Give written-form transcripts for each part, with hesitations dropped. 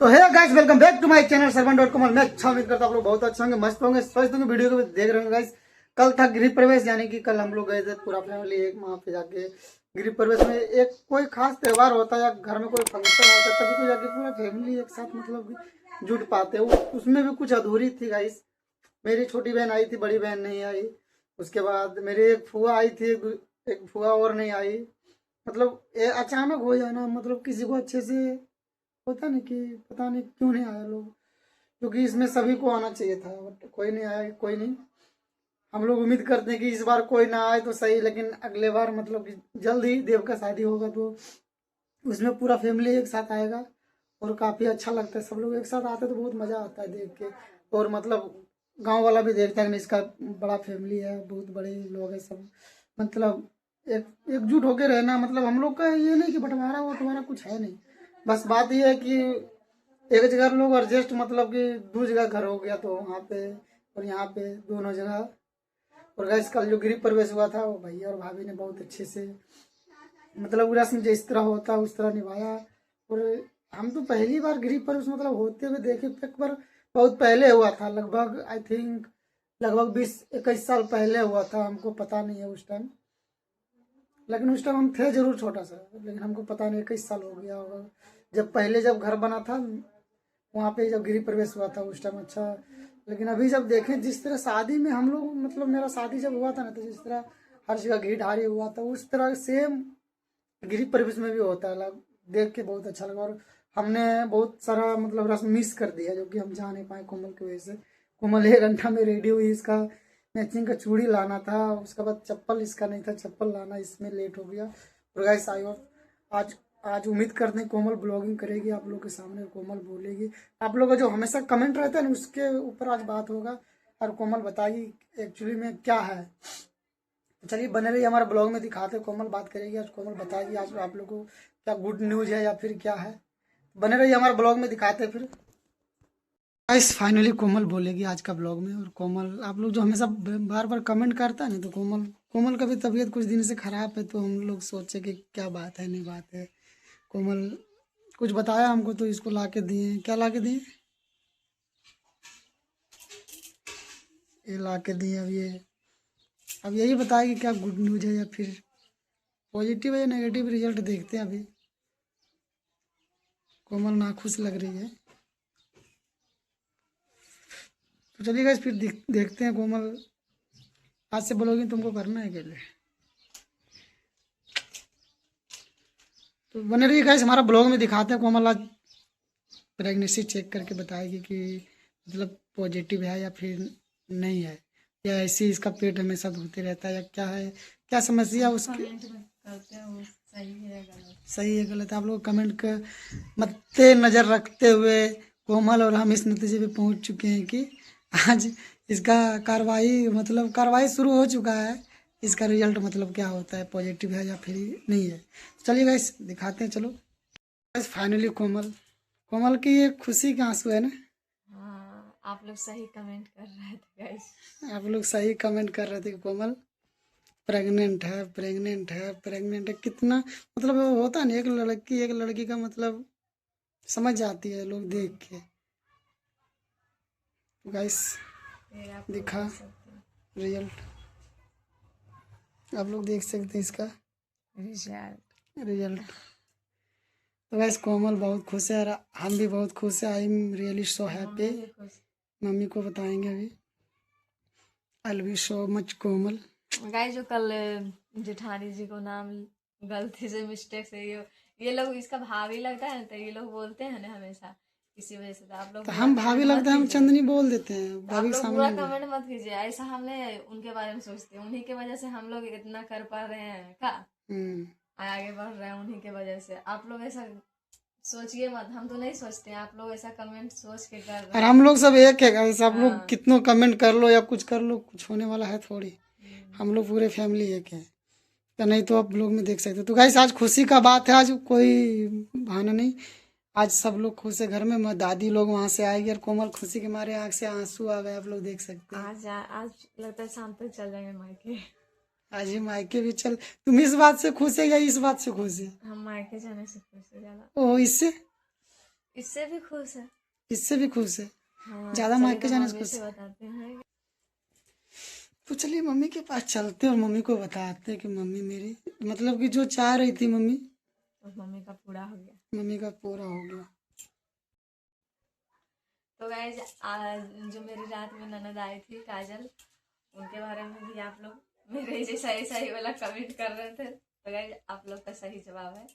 तो है guys, welcome back to my channel सरवन.कमल। मैं अच्छा उम्मीद करता हूँ आप लोग बहुत अच्छे होंगे, मस्त होंगे, स्वस्थ होंगे। वीडियो को देख रहे होंगे गाइस। कल था गृह प्रवेश, यानी कि कल हम लोग गए थे पूरा फैमिली एक वहाँ पे जाके। गृह प्रवेश में एक कोई खास त्योहार होता है या घर में कोई फंक्शन होता है तभी तो जाके पूरा फैमिली एक साथ मतलब जुट पाते हैं। उसमें भी कुछ अधूरी थी गाइस। मेरी छोटी बहन आई थी, बड़ी बहन नहीं आई। उसके बाद मेरी एक फुआ आई थी, एक फुआ और नहीं आई। मतलब अचानक हो जाना, मतलब किसी को अच्छे से होता नहीं कि पता नहीं क्यों नहीं आया लोग, क्योंकि इसमें सभी को आना चाहिए था बट कोई नहीं आया। कोई नहीं, हम लोग उम्मीद करते हैं कि इस बार कोई ना आए तो सही, लेकिन अगले बार मतलब कि जल्द ही देव का शादी होगा तो उसमें पूरा फैमिली एक साथ आएगा और काफ़ी अच्छा लगता है। सब लोग एक साथ आते तो बहुत मज़ा आता है देख के। और मतलब गांव वाला भी देखता है कि इसका बड़ा फैमिली है, बहुत बड़े लोग हैं सब। मतलब एक एकजुट होके रहना, मतलब हम लोग का ये नहीं कि बंटवारा वो तुम्हारा कुछ है नहीं। बस बात ये है कि एक जगह लोग एडजस्ट, मतलब कि दो जगह घर हो गया तो वहाँ पे और यहाँ पे दोनों जगह। और गैस कल जो गृह प्रवेश हुआ था वो भैया और भाभी ने बहुत अच्छे से, मतलब रस्म जिस तरह होता है उस तरह निभाया। और हम तो पहली बार गृह प्रवेश मतलब होते हुए देखे। एक बार बहुत पहले हुआ था, लगभग आई थिंक लगभग 20-21 साल पहले हुआ था। हमको पता नहीं है उस टाइम, लेकिन उस टाइम हम थे जरूर छोटा सा, लेकिन हमको पता नहीं 21 साल हो गया होगा जब पहले जब घर बना था वहाँ पे जब गृह प्रवेश हुआ था उस टाइम। अच्छा, लेकिन अभी जब देखें जिस तरह शादी में हम लोग, मतलब मेरा शादी जब हुआ था ना तो जिस तरह हर जगह घी ढारी हुआ था उस तरह सेम गृह प्रवेश में भी होता है। देख के बहुत अच्छा लगा। और हमने बहुत सारा मतलब रस्म मिस कर दिया जो कि हम जा नहीं पाए कोमल की वजह से। कोमल 1 घंटा में रेडी हुई, इसका मैचिंग का चूड़ी लाना था, उसके बाद चप्पल इसका नहीं था, चप्पल लाना, इसमें लेट हो गया। और गाइस आई होप आज आज उम्मीद करते हैं कोमल ब्लॉगिंग करेगी आप लोग के सामने, कोमल बोलेगी। आप लोग का जो हमेशा कमेंट रहता है ना उसके ऊपर आज बात होगा और कोमल बताएगी एक्चुअली में क्या है। तो चलिए बने रहिए हमारे ब्लॉग में, दिखाते हैं कोमल बात करेगी आज, कोमल बताएगी आज आप लोगों को क्या गुड न्यूज़ है या फिर क्या है। बने रहिए हमारे ब्लॉग में, दिखाते हैं फिर। गाइस फाइनली कोमल बोलेगी आज का ब्लॉग में। और कोमल, आप लोग जो हमेशा बार बार कमेंट करता है ना, तो कोमल कोमल का भी तबीयत कुछ दिन से खराब है तो हम लोग सोचे कि क्या बात है नहीं बात है। कोमल कुछ बताया हमको तो इसको ला के दिए। क्या ला के दिए? ये ला के दिए। अब यही बताएगी क्या गुड न्यूज़ है या फिर पॉजिटिव है या नेगेटिव रिजल्ट देखते हैं अभी। कोमल नाखुश लग रही है तो चलिए गाइस फिर देखते हैं कोमल आज से ब्लॉगिंग तुमको करना है अकेले। तो बने रहिए गाइस हमारा ब्लॉग में, दिखाते हैं कोमल आज प्रेगनेंसी चेक करके बताएगी कि मतलब पॉजिटिव है या फिर नहीं है, या ऐसे ही इसका पेट हमेशा धोते रहता है या क्या है, क्या समस्या उसकी। सही है गलत है, आप लोग कमेंट कर मद्दे नज़र रखते हुए कोमल और हम इस नतीजे पे पहुंच चुके हैं कि आज इसका कार्रवाई शुरू हो चुका है। इसका रिजल्ट मतलब क्या होता है, पॉजिटिव है या फिर नहीं है। चलिए गाइस दिखाते हैं, चलो गाइस। फाइनली कोमल कोमल की ये खुशी के आंसू है ना। हाँ, आप लोग सही कमेंट कर रहे थे गाइस। आप लोग सही कमेंट कर रहे थे कि कोमल प्रेग्नेंट है, प्रेग्नेंट है, प्रेग्नेंट है। कितना मतलब वो होता है ना, एक लड़की का मतलब समझ जाती है लोग देख के। गाइस ये आप लोग दिखा देख सकते हैं रिजल्ट, आप लोग देख सकते हैं इसका रिजल्ट। तो गाइस कोमल बहुत खुश है और हम भी बहुत खुश है। I am really so happy. Mummy को बताएंगे अभी। I love you so much Komal. Guys जो कल जेठानी जी को नाम गलती से मिस्टेक से ये लोग इसका भाभी लगता है ना, तो ये लोग बोलते हैं ना हमेशा इसी वजह से। तो आप लोग तो बुरा हम भाभी कमेंट मत लगता है हम कीजिए। चंदनी बोल देते हैं तो आप भाभी के लोग सामने बुरा नहीं। कमेंट मत कीजिए, ऐसा हमने उनके बारे में सोचते हैं, उन्हीं के वजह से हम लोग इतना कर पा रहे हैं का, हम्म। आगे बढ़ रहे हैं उन्हीं के वजह से। आप लोग ऐसा सोचिए मत, हम तो नहीं सोचते हैं, आप लोग ऐसा कमेंट सोच के कर और रहे हम हैं। लोग सब एक है गाइस। आप लोग हाँ। कितनों कमेंट कर लो या कुछ कर लो, कुछ होने वाला है थोड़ी। हम लोग पूरे फैमिली एक है। तो नहीं तो आप लोग में देख सकते हो। तो गाइस आज खुशी का बात है, आज कोई बहाना नहीं। आज सब लोग खुश है घर में। दादी लोग वहां से आएगी और कोमल खुशी के मारे आंख से आंसू आ गए, आप लोग देख सकते हैं। आज लगता है शाम तक चल जाएंगे मायके। आज ही मायके भी चल। तुम इस बात से खुश है या इस बात से खुश है? हम मायके जाने से खुश है ज्यादा। ओ इससे इससे भी खुश है। इससे भी खुश है, हाँ, ज्यादा चलिए मायके तो जाने से मम्मी खुश से है। बताते हैं। तो चलिए मम्मी के पास चलते हैं और मम्मी को बताते हैं कि मम्मी मेरी मतलब कि जो चाह रही थी मम्मी, तो मम्मी का पूरा हो गया। मम्मी का पूरा हो गया। तो गाइज आज जो मेरी रात में ननद आई थी काजल, उनके बारे में भी आप लोग मेरे जैसा ऐसा ही वाला कमेंट कर रहे थे। तो गाइज आप लोग का सही जवाब है,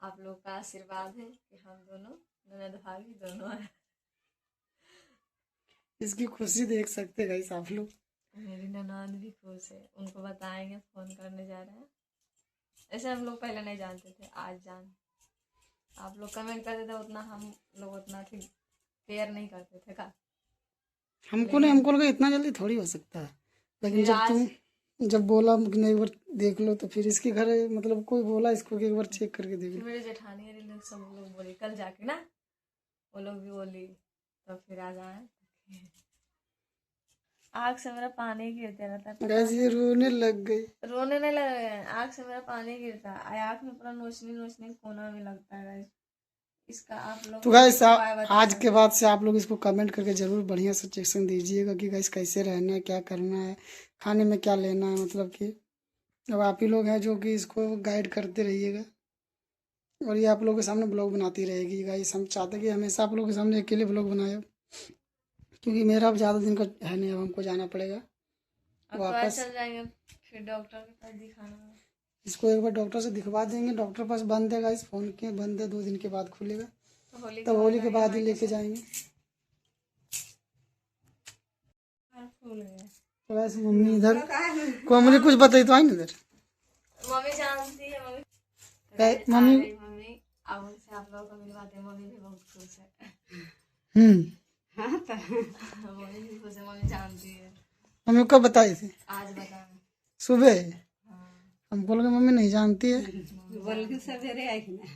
आप लोग का आशीर्वाद है कि हम दोनों ननद भाभी दोनों हैं। इसकी खुशी देख सकते हैं गाइस आप लोग। मेरी ननद भी खुश है, उनको बताएंगे, फोन करने जा रहे हैं। ऐसे हम लोग पहले नहीं जानते थे, आज जान आप लोग कमेंट करते थे उतना हम लोग उतना केयर नहीं करते थे का। हमको लगा इतना जल्दी थोड़ी हो सकता है, लेकिन फिर जब आज जब बोला कि नहीं एक बार देख लो, तो फिर इसके घर मतलब कोई बोला इसको कि एक बार चेक करके देख फिर लो। मेरे जेठानी अरे लोग सब लोग बोले कल जाके ना, वो लोग भी बोली, तो फिर आज आए। आँख से मेरा पानी गिरते रहता है, पता गाइस ये रोने लग गई। रोने नहीं लगे, आँख से मेरा पानी गिरता है, आँख में पूरा नोचनी नोचनी कोना में लगता है गाइस। इसका आप लोग तो गाइस उपाय आज बताएं। के बाद से आप लोग इसको कमेंट करके जरूर बढ़िया सजेशन दीजिएगा कि गाइस कैसे रहना है, क्या करना है, खाने में क्या लेना है, मतलब कि अब आप ही लोग हैं जो कि इसको गाइड करते रहिएगा। और ये आप लोगों के सामने ब्लॉग बनाती रहेगी गाइस। हम चाहते हैं कि हमेशा आप लोगों के सामने अकेले ब्लॉग बनाए, क्योंकि मेरा अब ज़्यादा दिन का है नहीं, अब हमको जाना पड़ेगा अब तो आज वापस। चल जाएंगे फिर डॉक्टर के पास दिखाना है। इसको एक बार डॉक्टर से दिखवा देंगे। डॉक्टर पास बंद है गाइस, फ़ोन के बंद है, 2 दिन के बाद खुलेगा, तो होली तब होली के बाद ही आएंगे लेके मायके जाएंगे। से। फूल गया। तो वैसे मम्मी इधर कोमली कुछ बताई तो आई ना इधर। मम्मी जानती है मम्मी। मम्मी मम्मी अब उनसे आप लोगों को मिलवाते हैं, मम्मी भी बहुत खुश है। मम्मी भी खुश है, मम्मी जानती है। मम्मी कब बताई थी? आज बताएं। सुबह। हाँ, हमको लगा मम्मी नहीं जानती है। बल्कि सवेरे आई थी ना।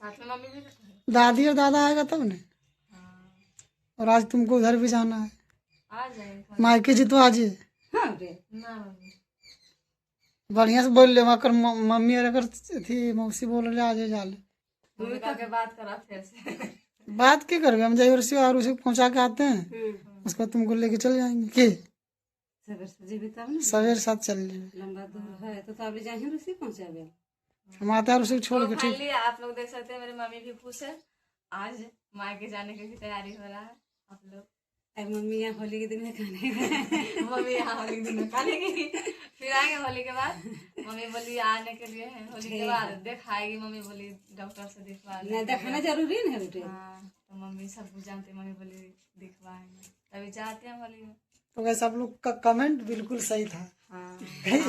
साथ में मम्मी भी तो है। दादी और दादा आएगा तब ने। हाँ, और आज तुमको उधर भी जाना है, आ जाएंगे। मायके जी तो आज ही। हाँ रे ना मम्मी बढ़िया से बोल ले, वहाँ कर मम्मी और अगर थी मौसी बोल रहे आज जा ले। मम्मी का के बात करा फिर से। बात क्या करबे, हम जाइए और उसे पहुँचा के आते हैं, उसके बाद तुमको लेके चले जाएंगे कि सवेरे से जेबी तब ना। सवेरे साथ चल जाएंगे। लंबा दूर है तो अभी जाए रुसी पहुंचाबे। हम आते हैं और उसे छोड़ तो के। ठीक, फाइनली आप लोग देख सकते हैं मेरी मम्मी भी खुश है। आज मायके जाने की भी तैयारी हो रहा है। आप लोग अब मम्मी यहाँ होली के दिन में खाने मम्मी यहाँ होली के दिन में खा लेगी, फिर आएंगे होली के बाद। मम्मी बोली आने के लिए है, होली के बाद दिखाएगी। मम्मी बोली डॉक्टर से दिखवा नहीं दिखाना जरूरी है बेटे। हाँ, तो मम्मी सब कुछ जानते, मम्मी बोली दिखवाएंगे, तभी जाते हैं होली में। तो वैसे आप लोग का कमेंट बिल्कुल सही था। हाँ, आप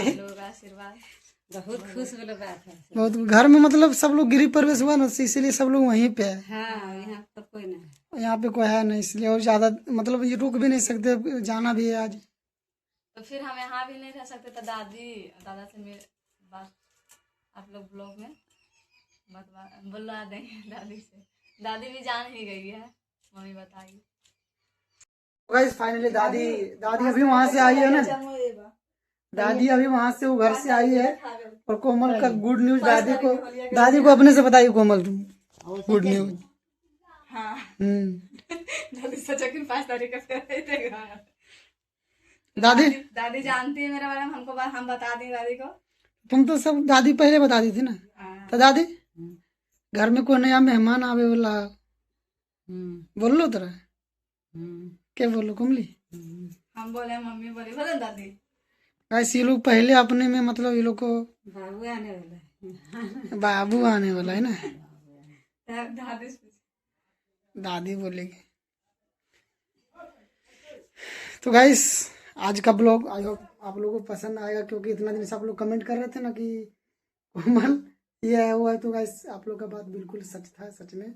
लोगों का आशीर्वाद। बहुत खुश वाला बात है। बहुत घर में मतलब सब लोग गृह प्रवेश हुआ ना, इसीलिए सब लोग वहीं पे है। हाँ यहाँ तो कोई नहीं है। यहाँ पे कोई है नहीं, इसलिए और ज्यादा मतलब ये रुक भी नहीं सकते, जाना भी है आज। तो फिर हम यहाँ भी नहीं रह सकते, तो दादा से मेरे बात आप लोग ब्लॉग में बुला देंगे दादी से। दादी भी जान ही गई है, मम्मी बताइए। गाइस फाइनली दादी अभी वहां से आई है ना, दादी अभी वहां से वो घर से आई है। और कोमल का गुड न्यूज दादी को अपने से बताइए कोमल तुम गुड न्यूज। हाँ, हम्म। दादी सोचा कि 5 तारीख का दादी दादी जानती है मेरे बारे में, हमको हम बता दें दादी को। तुम तो सब दादी पहले बता दी थी ना। तो दादी घर में कोई नया मेहमान आवे वाला बोल लो तेरा क्या बोलो कोमली। हम बोले मम्मी बोली बोले दादी। गाइस ये लोग पहले अपने में मतलब ये लोग को बाबू आने वाला है। बाबू आने वाला है ना, दादी दादी बोलेगी। तो गाइस आज का ब्लॉग आई होप आप लोगों को पसंद आएगा, क्योंकि इतना दिन से आप लोग कमेंट कर रहे थे ना कि कोमल ये है वो है। तो गाइस आप लोग का बात बिल्कुल सच था, सच में।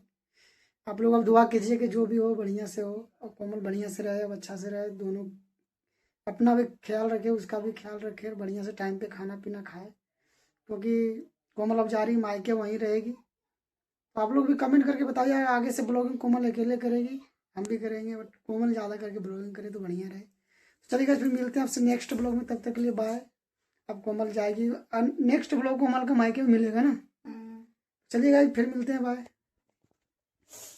आप लोग अब दुआ कीजिए कि जो भी हो बढ़िया से हो, और कोमल बढ़िया से रहे, अच्छा से रहे, दोनों अपना भी ख्याल रखे, उसका भी ख्याल रखे, बढ़िया से टाइम पे खाना पीना खाए, क्योंकि कोमल अब जा रही मायके वहीं रहेगी। तो आप लोग भी कमेंट करके बताइए आगे से ब्लॉगिंग कोमल अकेले करेगी, हम भी करेंगे, बट कोमल ज़्यादा करके ब्लॉगिंग करे तो बढ़िया रहे। तो चलिए गाइस फिर मिलते हैं आपसे नेक्स्ट ब्लॉग में, तब तक के लिए बाय। अब कोमल जाएगी, नेक्स्ट ब्लॉग कोमल का मायके में मिलेगा ना। चलिए गाइस फिर मिलते हैं, बाय।